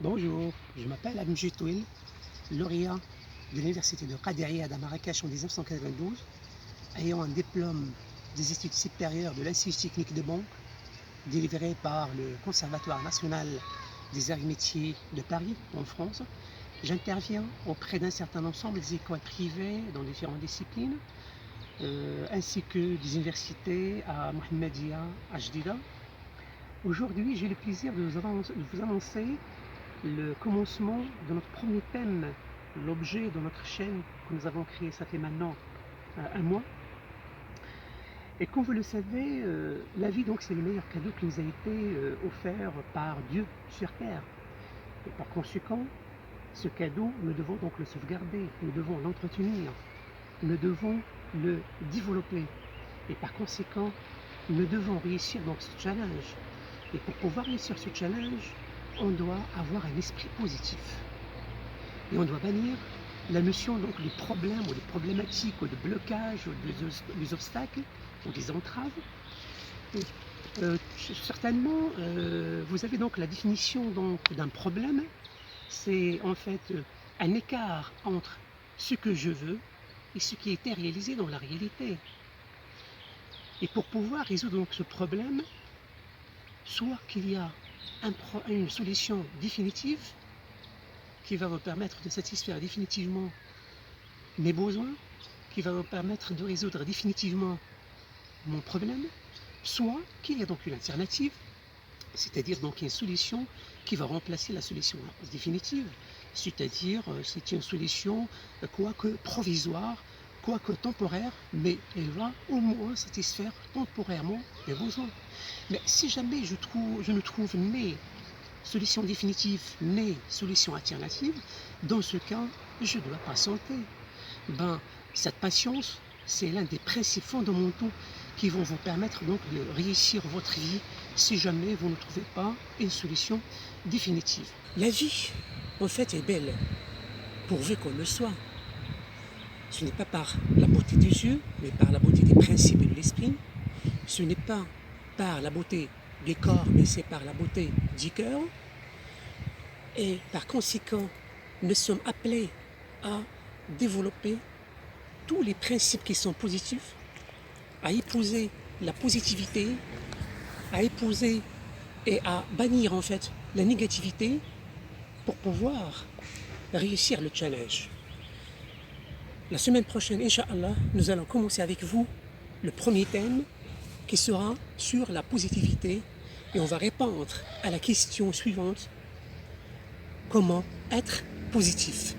Bonjour, je m'appelle Amjid Touil, lauréat de l'université de Qadiriya à Marrakech en 1992, ayant un diplôme des études supérieures de l'Institut technique de banque, délivré par le Conservatoire national des arts et métiers de Paris, en France. J'interviens auprès d'un certain ensemble des écoles privées dans différentes disciplines, ainsi que des universités à Mohammedia, à Jdida. Aujourd'hui, j'ai le plaisir de vous annoncer le commencement de notre premier thème, l'objet de notre chaîne que nous avons créé, ça fait maintenant un mois. Et comme vous le savez, la vie donc c'est le meilleur cadeau qui nous a été offert par Dieu sur terre. Et par conséquent, ce cadeau, nous devons donc le sauvegarder, nous devons l'entretenir, nous devons le développer. Et par conséquent, nous devons réussir donc ce challenge. Et pour pouvoir réussir ce challenge, on doit avoir un esprit positif. Et on doit bannir la notion donc des problèmes ou des problématiques ou de blocages ou des obstacles ou des entraves. Certainement, vous avez donc la définition d'un problème, c'est en fait un écart entre ce que je veux et ce qui était réalisé dans la réalité. Et pour pouvoir résoudre donc ce problème, soit qu'il y a une solution définitive qui va vous permettre de satisfaire définitivement mes besoins, qui va vous permettre de résoudre définitivement mon problème, soit qu'il y a donc une alternative, c'est-à-dire donc une solution qui va remplacer la solution définitive, c'est-à-dire c'est une solution quoique provisoire, quoique temporaire, mais elle va au moins satisfaire temporairement mes besoins. Mais si jamais je ne trouve ni solution définitive, ni solution alternative, dans ce cas, je dois patienter. Cette patience, c'est l'un des principes fondamentaux qui vont vous permettre donc de réussir votre vie si jamais vous ne trouvez pas une solution définitive. La vie, en fait, est belle, pourvu qu'on le soit. Ce n'est pas par la beauté des yeux, mais par la beauté des principes et de l'esprit. Ce n'est pas par la beauté du corps, mais c'est par la beauté du cœur. Et par conséquent, nous sommes appelés à développer tous les principes qui sont positifs, à épouser la positivité, à épouser et à bannir en fait la négativité pour pouvoir réussir le challenge. La semaine prochaine, Inch'Allah, nous allons commencer avec vous le premier thème qui sera sur la positivité et on va répondre à la question suivante: comment être positif?